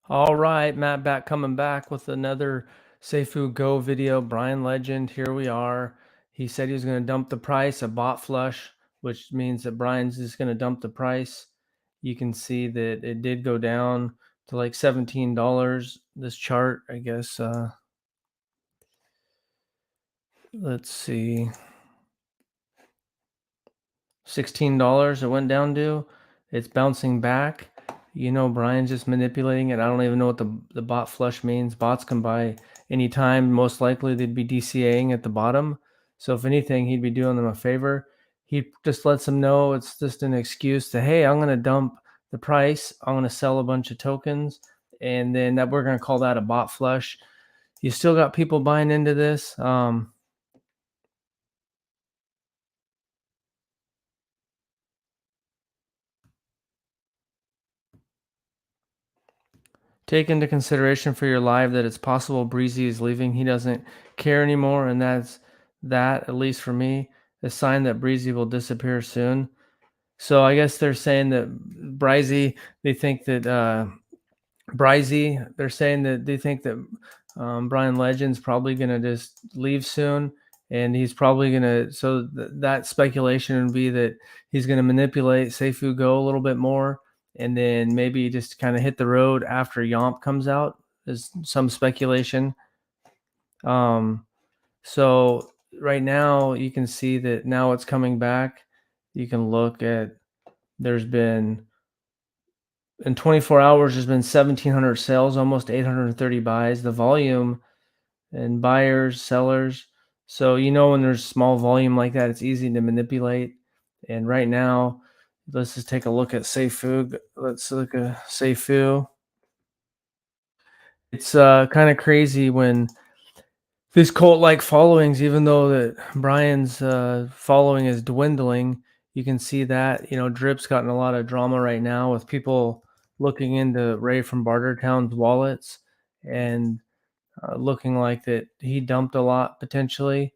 All right, Matt back coming back with another Seifu Go video. Bryan Legend, here we are. He said he was going to dump the price, a bot flush, which means that Bryan's just going to dump the price. You can see that it did go down to like $17. This chart, I guess, let's see, $16 it went down to. It's bouncing back. Brian's just manipulating it. I don't even know what the bot flush means. Bots can buy anytime. Most likely they'd be DCAing at the bottom. So if anything, he'd be doing them a favor. He just lets them know it's just an excuse to, hey, I'm going to dump the price. I'm going to sell a bunch of tokens. And then that we're going to call that a bot flush. You still got people buying into this. Take into consideration for your live that it's possible Breezy is leaving. He doesn't care anymore, and that, at least for me, a sign that Breezy will disappear soon. So I guess they're saying that Breezy, they think that they're saying that they think that Bryan Legend's probably gonna just leave soon, and he's probably gonna. So that speculation would be that he's gonna manipulate Seifu Go a little bit more, and then maybe just kind of hit the road after Yomp comes out. Is some speculation. Um, so right now you can see that now it's coming back. You can look at there's been in 24 hours there's been 1,700 sales, almost 830 buys. The volume and buyers, sellers. So when there's small volume like that, it's easy to manipulate. And right now, let's just take a look at Seifu. Let's look at Seifu. It's kind of crazy when these cult-like followings, even though that Bryan's following is dwindling, you can see that Drip's gotten a lot of drama right now with people looking into Ray from Bartertown's wallets and looking like that he dumped a lot potentially.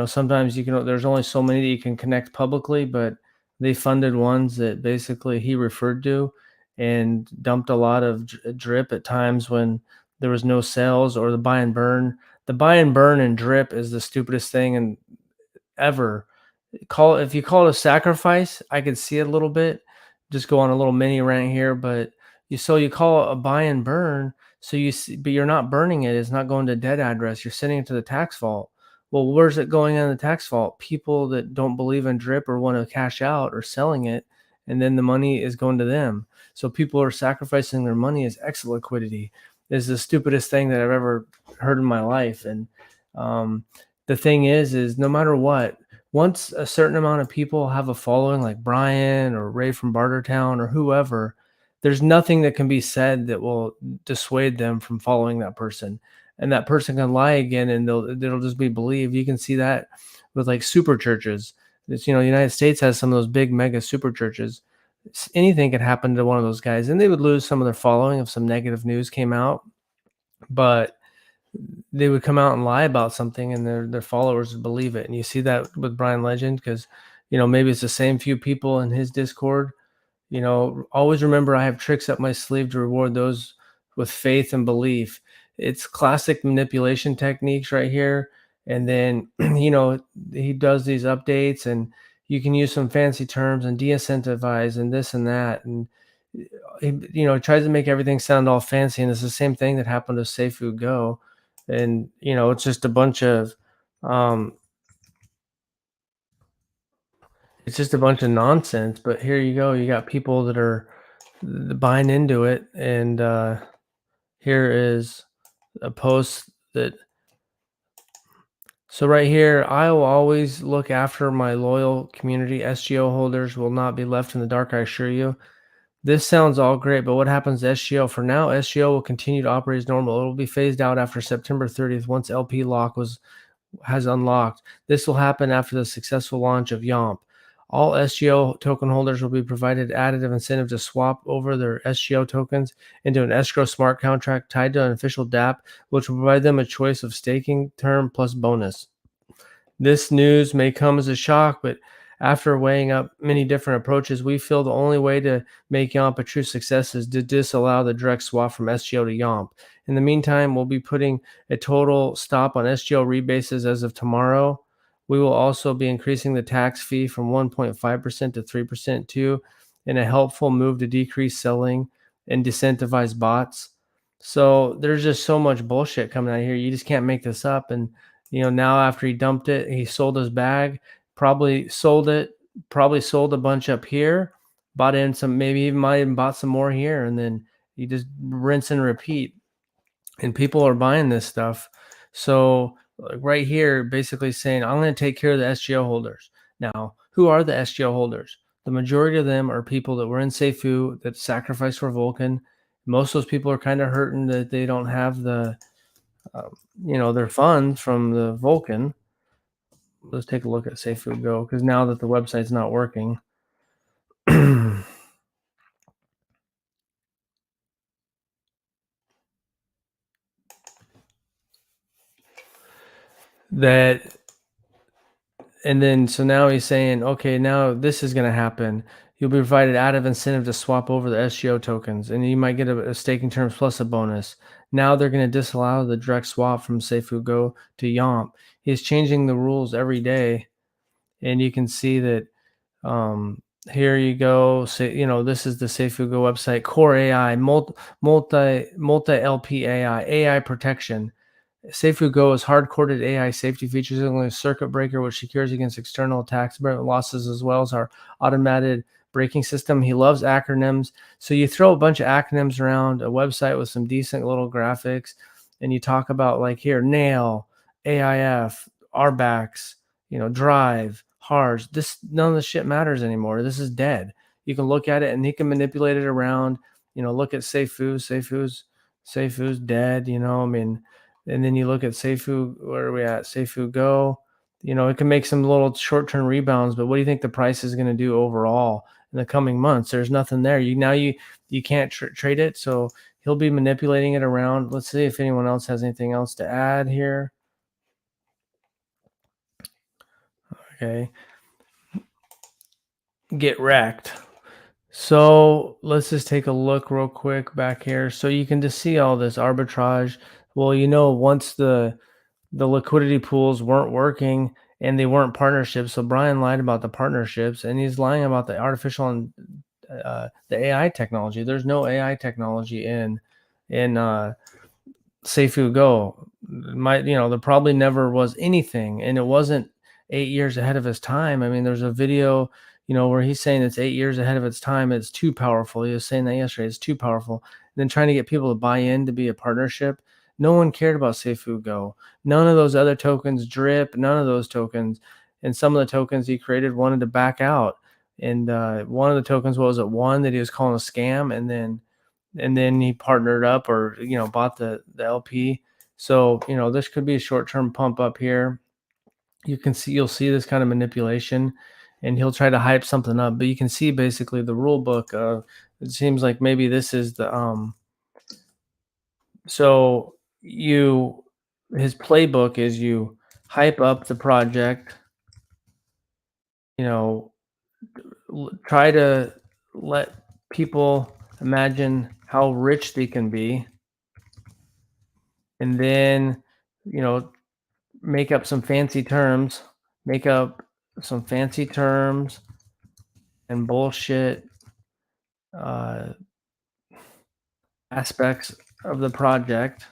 Sometimes there's only so many that you can connect publicly, but they funded ones that basically he referred to and dumped a lot of drip at times when there was no sales or the buy and burn. The buy and burn and drip is the stupidest thing and ever. If you call it a sacrifice, I could see it a little bit. Just go on a little mini rant here, but you call it a buy and burn, so you see, but you're not burning it. It's not going to dead address. You're sending it to the tax vault. Well, where's it going in the tax vault? People that don't believe in drip or want to cash out are selling it, and then the money is going to them. So people are sacrificing their money as exit liquidity. Is the stupidest thing that I've ever heard in my life. And the thing is no matter what, once a certain amount of people have a following like Bryan or Ray from Bartertown or whoever, there's nothing that can be said that will dissuade them from following that person. And that person can lie again and they'll just be believed. You can see that with like super churches. It's, the United States has some of those big mega super churches. Anything could happen to one of those guys and they would lose some of their following if some negative news came out. But they would come out and lie about something and their followers would believe it. And you see that with Bryan Legend because, maybe it's the same few people in his Discord. Always remember I have tricks up my sleeve to reward those with faith and belief. It's classic manipulation techniques right here. And then, he does these updates and you can use some fancy terms and de-incentivize and this and that. And, he tries to make everything sound all fancy. And it's the same thing that happened to Seifu Go. And, it's just a bunch of, um, it's just a bunch of nonsense. But here you go. You got people that are buying into it. And here is a post that. So right here, I will always look after my loyal community. SGO holders will not be left in the dark, I assure you. This sounds all great, but what happens to SGO? For now, SGO will continue to operate as normal. It will be phased out after September 30th once LP lock has unlocked. This will happen after the successful launch of Yomp. All SGO token holders will be provided additive incentive to swap over their SGO tokens into an escrow smart contract tied to an official DApp, which will provide them a choice of staking term plus bonus. This news may come as a shock, but After weighing up many different approaches, we feel the only way to make YOMP a true success is to disallow the direct swap from SGO to YOMP. In the meantime, we'll be putting a total stop on SGO rebases as of tomorrow. We will also be increasing the tax fee from 1.5% to 3% too, in a helpful move to decrease selling and disincentivize bots. So there's just so much bullshit coming out here. You just can't make this up. And now after he dumped it, he sold his bag, probably sold it, probably sold a bunch up here, bought in some, maybe even might even bought some more here, and then you just rinse and repeat. And people are buying this stuff. So like right here, basically saying, I'm going to take care of the SGO holders. Now, who are the SGO holders? The majority of them are people that were in Seifu that sacrificed for Vulcan. Most of those people are kind of hurting that they don't have the, their funds from the Vulcan. Let's take a look at Seifu Go, because now that the website's not working, that and then so now he's saying, okay, now this is going to happen. You'll be provided added incentive to swap over the SGO tokens, and you might get a staking terms plus a bonus. Now they're going to disallow the direct swap from Seifu Go to YOMP. He's changing the rules every day, and you can see that here you go. Say, this is the Seifu Go website. Core AI, multi LP AI protection. Seifu Go is hard-coded AI safety features, including a circuit breaker, which secures against external attacks, losses, as well as our automated braking system. He loves acronyms. So you throw a bunch of acronyms around a website with some decent little graphics, and you talk about like here, Nail, AIF, RBACs, Drive, HARS. None of this shit matters anymore. This is dead. You can look at it, and he can manipulate it around. Look at Seifu's dead. I mean. And then you look at Seifu, where are we at? Seifu Go. It can make some little short-term rebounds, but what do you think the price is going to do overall in the coming months? There's nothing there. You can't trade it, so he'll be manipulating it around. Let's see if anyone else has anything else to add here. Okay. Get wrecked. So let's just take a look real quick back here. So you can just see all this arbitrage. Well, once the liquidity pools weren't working and they weren't partnerships. So Bryan lied about the partnerships, and he's lying about the artificial and the AI technology. There's no AI technology in Seifu Go. There probably never was anything, and it wasn't 8 years ahead of his time. I mean, there's a video, where he's saying it's 8 years ahead of its time. It's too powerful. He was saying that yesterday. It's too powerful. And then trying to get people to buy in to be a partnership. No one cared about Seifu Go. None of those other tokens, Drip, none of those tokens. And some of the tokens he created wanted to back out. And one of the tokens was at one that he was calling a scam, and then he partnered up, or bought the LP. So this could be a short-term pump up here. You'll see this kind of manipulation, and he'll try to hype something up. But you can see basically the rule book. It seems like maybe this is the so his playbook is you hype up the project, try to let people imagine how rich they can be, and then make up some fancy terms, and bullshit aspects of the project.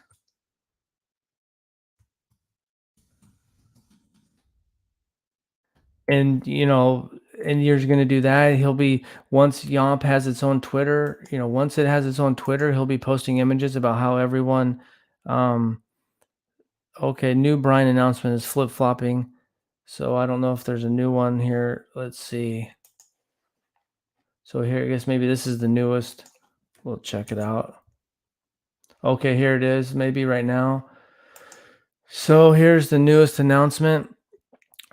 And and you're going to do that. He'll be, once Yomp has its own Twitter, once it has its own Twitter, he'll be posting images about how everyone okay, new Bryan announcement is flip-flopping. So I don't know if there's a new one here. Let's see. So here, I guess maybe this is the newest. We'll check it out. Okay, here it is, maybe right now. So here's the newest announcement.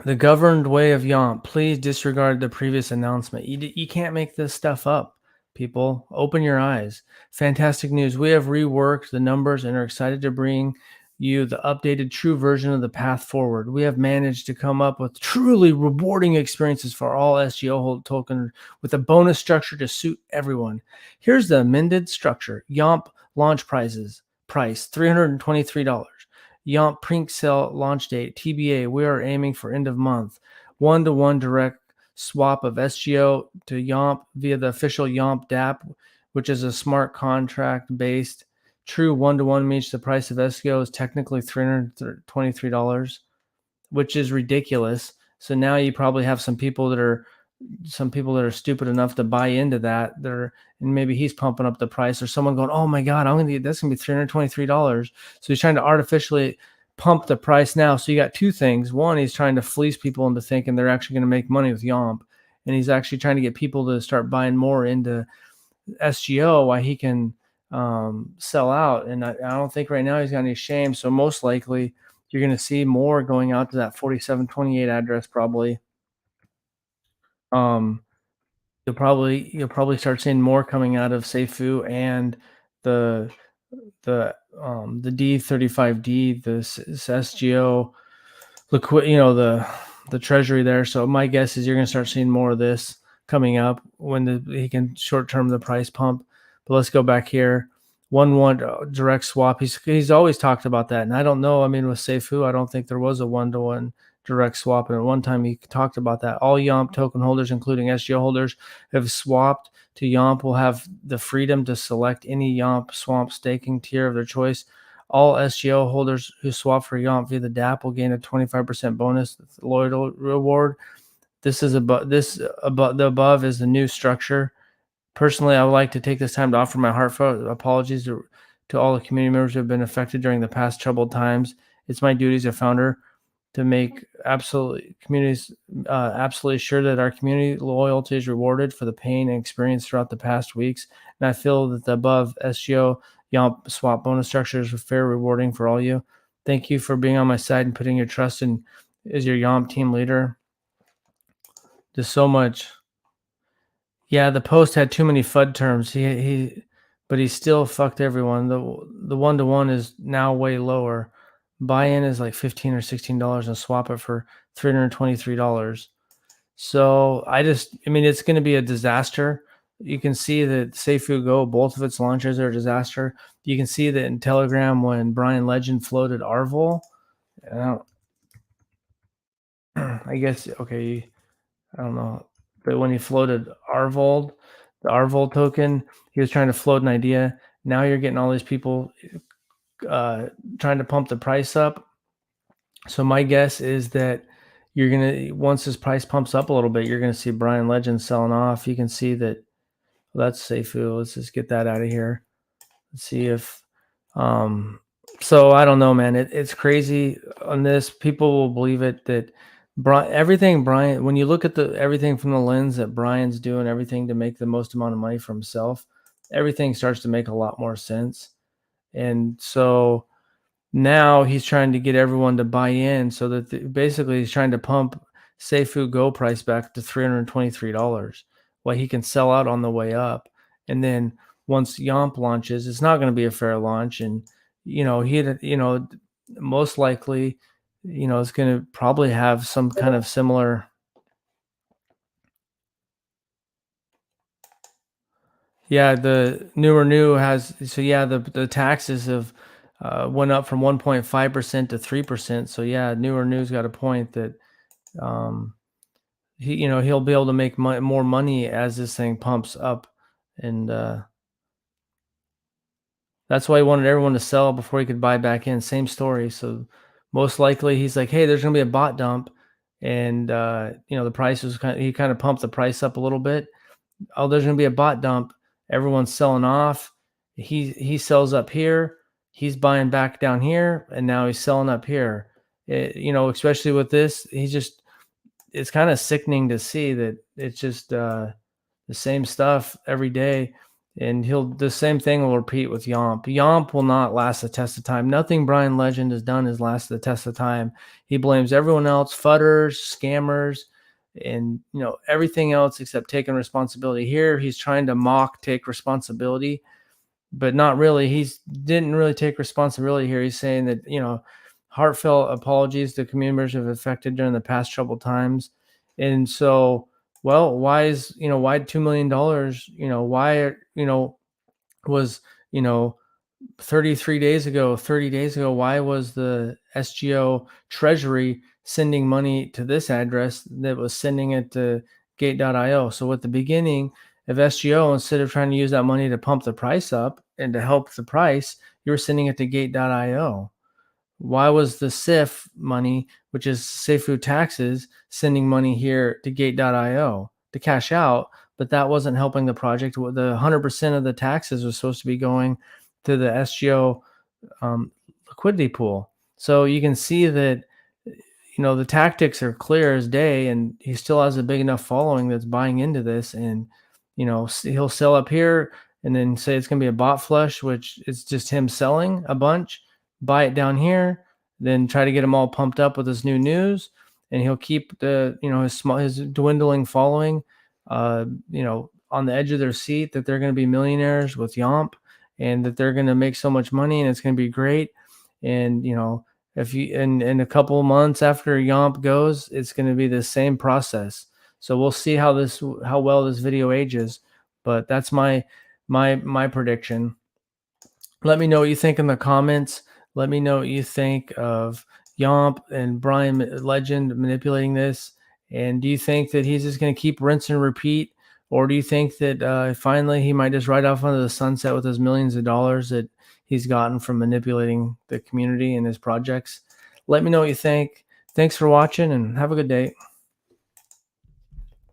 The governed way of Yomp. Please disregard the previous announcement. You can't make this stuff up, people. Open your eyes. Fantastic news. We have reworked the numbers and are excited to bring you the updated true version of the path forward. We have managed to come up with truly rewarding experiences for all SGO hold token with a bonus structure to suit everyone. Here's the amended structure. Yomp launch price $323. Yomp Prink Sale launch date TBA. We are aiming for end of month. 1-to-1 direct swap of SGO to Yomp via the official Yomp DApp, which is a smart contract based. True 1-to-1 means the price of SGO is technically $323, which is ridiculous. So now you probably have some people that are stupid enough to buy into that. And maybe he's pumping up the price, or someone going, "Oh my God, that's gonna be $323." So he's trying to artificially pump the price now. So you got two things. One, he's trying to fleece people into thinking they're actually going to make money with Yomp, and he's actually trying to get people to start buying more into SGO while he can sell out. And I don't think right now he's got any shame. So most likely you're going to see more going out to that 4728 address probably. Um, you'll probably start seeing more coming out of Seifu and the the D35D, this SGO liquid, the treasury there. So my guess is you're going to start seeing more of this coming up when he can short term the price pump. But let's go back here. 1-1 direct swap. He's always talked about that, and I don't know. I mean, with Seifu, I don't think there was a 1-to-1 direct swap. And at one time, he talked about that. All Yomp token holders, including SGO holders, have swapped to Yomp will have the freedom to select any Yomp swamp staking tier of their choice. All SGO holders who swap for Yomp via the DApp will gain a 25% bonus loyalty reward. The above is the new structure. Personally, I would like to take this time to offer my heartfelt apologies to all the community members who have been affected during the past troubled times. It's my duty as a founder to make absolutely sure that our community loyalty is rewarded for the pain and experience throughout the past weeks. And I feel that the above SGO Yomp swap bonus structure is fair rewarding for all you. Thank you for being on my side and putting your trust in as your Yomp team leader. Just so much. Yeah, the post had too many FUD terms. But he still fucked everyone. The 1-to-1 is now way lower. Buy-in is like $15 or $16 and swap it for $323. So I mean, it's going to be a disaster. You can see that Seifu Go, both of its launches are a disaster. You can see that in Telegram when Bryan Legend floated Arvol. I guess, okay, I don't know. But when he floated Arvold, the Arvold token, he was trying to float an idea. Now you're getting all these people trying to pump the price up. So my guess is that you're gonna once this price pumps up a little bit, you're gonna see Bryan Legend selling off. You can see that. Well, that's Seifu. Let's just get that out of here. Let's see if. So I don't know, man. It's crazy on this. People will believe it that everything Bryan. When you look at everything from the lens that Bryan's doing, everything to make the most amount of money for himself, everything starts to make a lot more sense. And so now he's trying to get everyone to buy in so that basically he's trying to pump Seifu Go price back to $323 while he can sell out on the way up. And then once Yomp launches, it's not going to be a fair launch. And, most likely, it's going to probably have some kind of similar. Yeah, the new has, so yeah, the taxes have went up from 1.5% to 3%. So yeah, new's got a point that he'll be able to make more money as this thing pumps up, and that's why he wanted everyone to sell before he could buy back in. Same story. So most likely he's like, hey, there's gonna be a bot dump, and the price was he kind of pumped the price up a little bit. Oh, there's gonna be a bot dump. Everyone's selling off. He sells up here. He's buying back down here, and now he's selling up here. Especially with this, it's kind of sickening to see that it's just the same stuff every day. And the same thing will repeat with Yomp. Yomp will not last the test of time. Nothing Bryan Legend has done has lasted the test of time. He blames everyone else, fudders, scammers, and everything else except taking responsibility. Here he's trying to take responsibility, but not really. He's didn't really take responsibility here. He's saying that, heartfelt apologies to community members who have affected during the past troubled times. And so, well, why is, why $2 million, why, was, you know, 33 days ago, 30 days ago, why was the SGO treasury sending money to this address that was sending it to gate.io? So at the beginning of SGO, instead of trying to use that money to pump the price up and to help the price, you were sending it to gate.io. Why was the SIF money, which is Safe Food Taxes, sending money here to gate.io to cash out? But that wasn't helping the project. The 100% of the taxes was supposed to be going to the SGO liquidity pool. So you can see that, the tactics are clear as day, and he still has a big enough following that's buying into this. And, he'll sell up here and then say it's going to be a bot flush, which is just him selling a bunch, buy it down here, then try to get them all pumped up with his new news. And he'll keep his dwindling following, on the edge of their seat, that they're going to be millionaires with Yomp, and that they're going to make so much money and it's going to be great. And, if you in a couple of months after Yomp goes, it's going to be the same process. So we'll see how well this video ages, but that's my prediction. Let me know what you think in the comments. Let me know what you think of Yomp and Bryan Legend manipulating this. And do you think that he's just going to keep rinse and repeat? Or do you think that finally he might just ride off into the sunset with his millions of dollars that he's gotten from manipulating the community and his projects? Let me know what you think. Thanks for watching and have a good day.